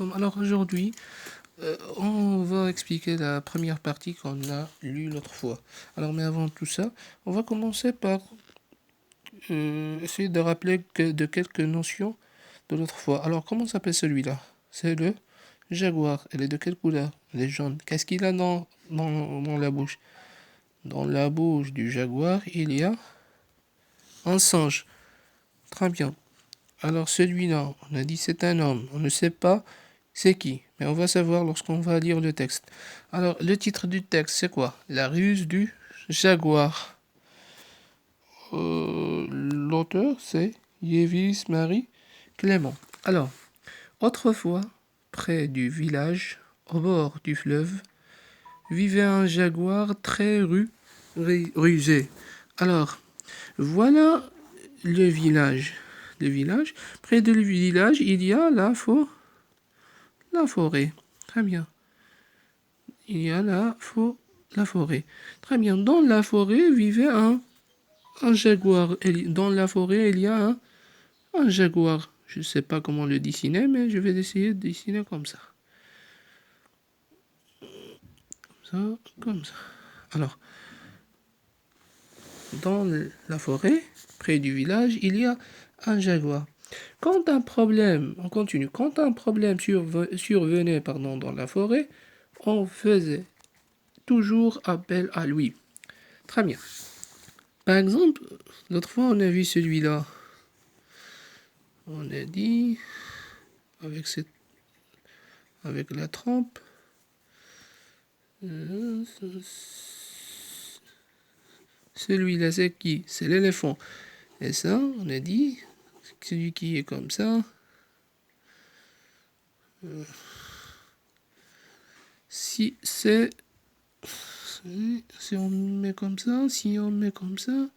Alors aujourd'hui, on va expliquer la première partie qu'on a lue l'autre fois. Alors mais avant tout ça, on va commencer par essayer de rappeler de quelques notions de l'autre fois. Alors comment s'appelle celui-là? C'est le jaguar. Elle est de quelle couleur? Elle est jaune. Qu'est-ce qu'il a dans la bouche? Dans la bouche du jaguar, il y a un singe. Très bien. Alors celui-là, on a dit c'est un homme. On ne sait pas c'est qui, mais on va savoir lorsqu'on va lire le texte. Alors le titre du texte, c'est quoi? La ruse du jaguar. L'auteur, c'est Yévis Marie Clément. Alors, autrefois, près du village, au bord du fleuve, vivait un jaguar très rusé. Alors, voilà le village. Le village. Près du village, il y a la forêt. Très bien. Il y a la forêt. Très bien. Dans la forêt vivait un jaguar. Et dans la forêt, il y a un jaguar. Je ne sais pas comment le dessiner, mais je vais essayer de dessiner comme ça. Comme ça. Alors, dans la forêt, près du village, il y a un jaguar. Quand un problème, on continue, quand un problème survenait dans la forêt, on faisait toujours appel à lui. Très bien. Par exemple, l'autre fois, on a vu celui-là. On a dit, avec la trempe, celui-là, c'est qui? C'est l'éléphant. Et ça, on a dit, celui qui est comme ça, si on met comme ça, si on met comme ça,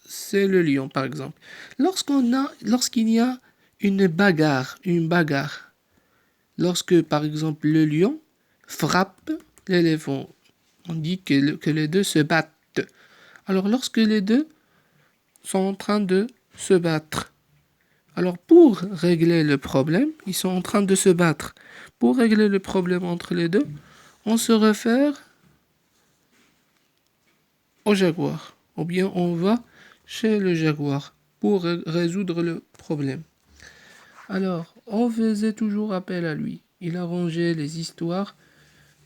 c'est le lion, par exemple. Lorsqu'il y a une bagarre, lorsque, par exemple, le lion frappe l'éléphant, on dit que les deux se battent. Alors, lorsque les deux sont en train de se battre, alors pour régler le problème, ils sont en train de se battre. Pour régler le problème entre les deux, on se réfère au jaguar. Ou bien on va chez le jaguar pour résoudre le problème. Alors, on faisait toujours appel à lui. Il arrangeait les histoires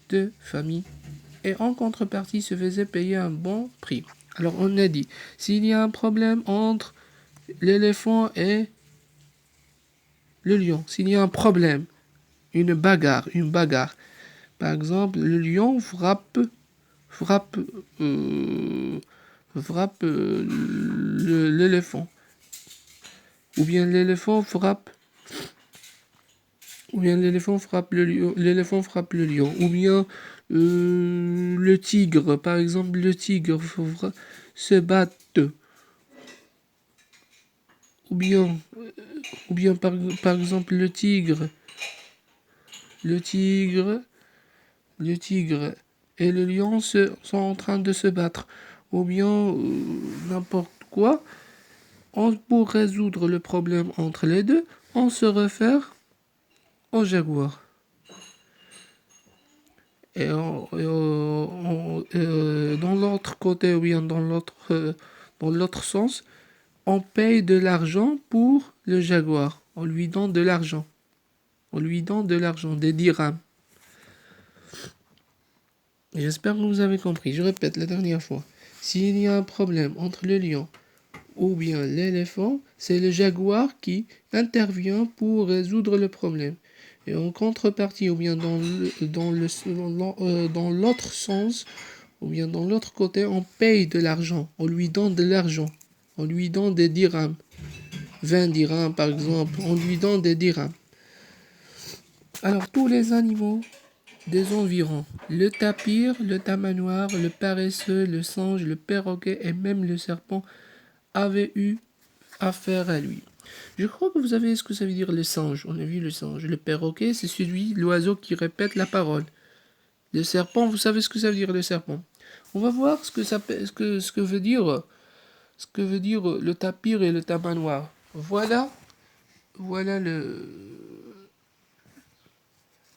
de famille et en contrepartie se faisait payer un bon prix. Alors, on a dit, s'il y a un problème entre l'éléphant et le lion, s'il y a un problème, une bagarre, par exemple, le lion frappe l'éléphant, ou bien l'éléphant frappe le lion, ou bien le tigre, par exemple, se battre, ou bien, par exemple le tigre et le lion sont en train de se battre, ou bien n'importe quoi. Pour résoudre le problème entre les deux, on se réfère au jaguar. Et dans l'autre côté, ou bien dans l'autre sens, on paye de l'argent pour le jaguar. On lui donne de l'argent. Des dirhams. J'espère que vous avez compris. Je répète la dernière fois. S'il y a un problème entre le lion ou bien l'éléphant, c'est le jaguar qui intervient pour résoudre le problème. Et en contrepartie, ou bien dans l'autre sens, ou bien dans l'autre côté, on paye de l'argent. On lui donne de l'argent. On lui donne des dirhams. 20 dirhams par exemple. On lui donne des dirhams. Alors tous les animaux des environs, le tapir, le tamanoir, le paresseux, le singe, le perroquet et même le serpent avaient eu affaire à lui. Je crois que vous savez ce que ça veut dire le singe. On a vu le singe. Le perroquet, c'est l'oiseau qui répète la parole. Le serpent, vous savez ce que ça veut dire le serpent. On va voir ce que veut dire le tapir et le tamanoir. Voilà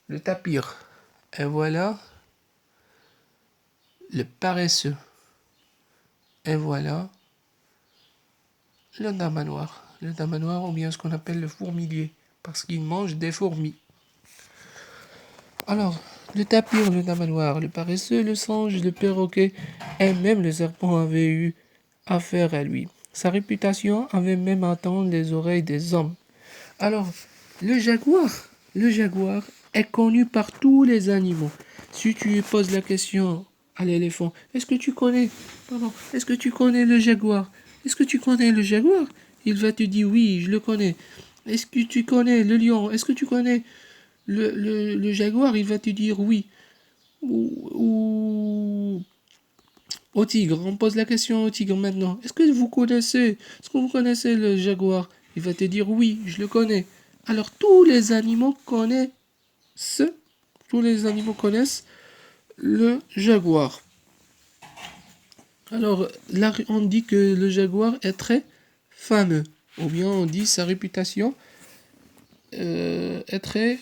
le tapir. Et voilà le paresseux. Et voilà le damanoir. Le damanoir, ou bien ce qu'on appelle le fourmilier, parce qu'il mange des fourmis. Alors, le tapir, le damanoir, le paresseux, le singe, le perroquet, et même le serpent avait eu affaire à lui. Sa réputation avait même atteint les oreilles des hommes. Alors, le jaguar est connu par tous les animaux. Si tu lui poses la question à l'éléphant, est-ce que tu connais le jaguar? Est-ce que tu connais le jaguar? Il va te dire oui, je le connais. Est-ce que tu connais le lion? Est-ce que tu connais le jaguar? Il va te dire oui. Ou au tigre, on pose la question au tigre maintenant. Est-ce que vous connaissez le jaguar? Il va te dire oui, je le connais. Alors tous les animaux connaissent le jaguar. Alors là, on dit que le jaguar est très fameux, ou bien on dit sa réputation est très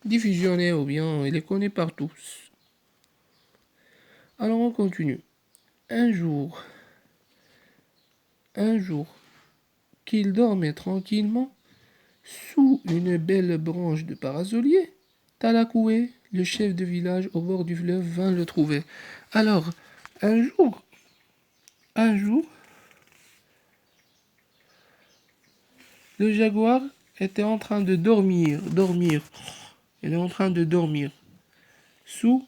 diffusionnée, ou bien il est connu par tous. Alors on continue. Un jour, qu'il dormait tranquillement sous une belle branche de parasolier, Talakoué, le chef de village au bord du fleuve, vint le trouver. Alors, un jour, un jour, le jaguar était en train de dormir. Il est en train de dormir sous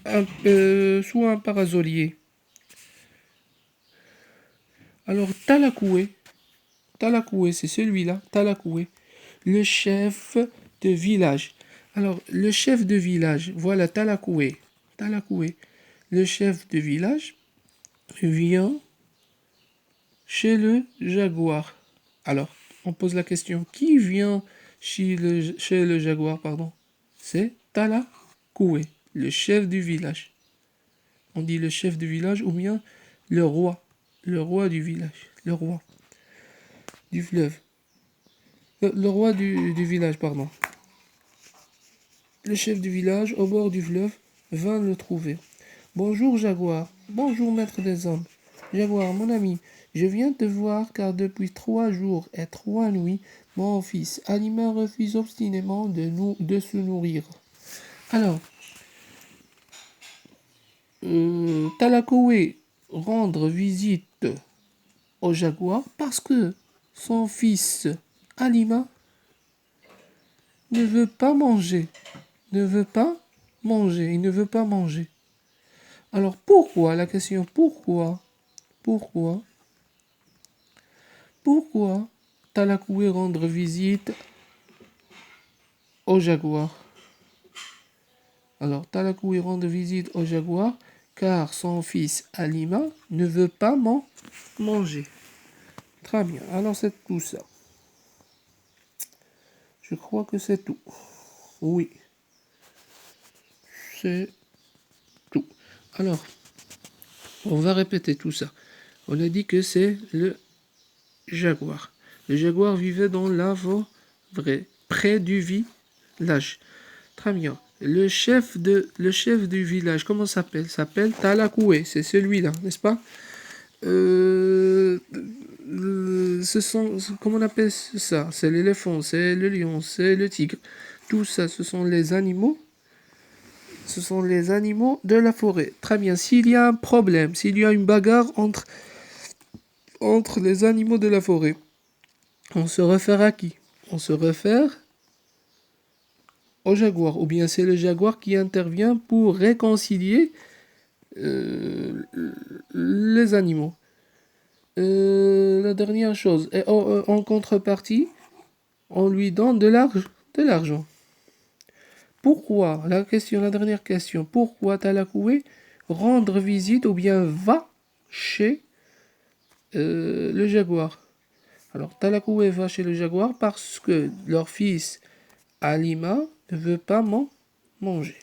sous un parasolier. Alors, Talakoué, c'est celui-là, Talakoué, le chef de village. Alors, le chef de village, voilà Talakoué, le chef de village, vient chez le jaguar. Alors, on pose la question, qui vient chez le jaguar, pardon? C'est Talakoué, le chef du village. On dit le chef du village ou bien le roi du village, le roi du fleuve. Le roi du village, pardon. Le chef du village, au bord du fleuve, vint le trouver. Bonjour, Jaguar. Bonjour, maître des hommes. Jaguar, mon ami, je viens te voir car depuis 3 jours et 3 nuits, mon fils Alima refuse obstinément de se nourrir. Alors, Talakoué rendre visite au jaguar parce que son fils Alima ne veut pas manger. Il ne veut pas manger. Alors pourquoi? La question pourquoi? Pourquoi Talakoué rendre visite au jaguar? Alors Talakoué rendre visite au jaguar car son fils Alima ne veut pas manger. Très bien, alors c'est tout ça. Je crois que c'est tout. Oui, c'est tout. Alors, on va répéter tout ça. On a dit que c'est le jaguar. Le jaguar vivait dans la forêt, près du village. Très bien. Le chef du village, comment s'appelle Talakoué, c'est celui-là, n'est-ce pas? Comment on appelle ça? C'est l'éléphant, c'est le lion, c'est le tigre. Tout ça, ce sont les animaux. Ce sont les animaux de la forêt. Très bien. S'il y a un problème, s'il y a une bagarre entre les animaux de la forêt, on se réfère à qui? On se réfère au jaguar. Ou bien c'est le jaguar qui intervient pour réconcilier les animaux. La dernière chose, et en contrepartie, on lui donne de l'argent. Pourquoi? La dernière question, pourquoi Talakoué rendre visite ou bien va chez le jaguar? Alors Talakoué va chez le jaguar parce que leur fils Alima ne veut pas manger.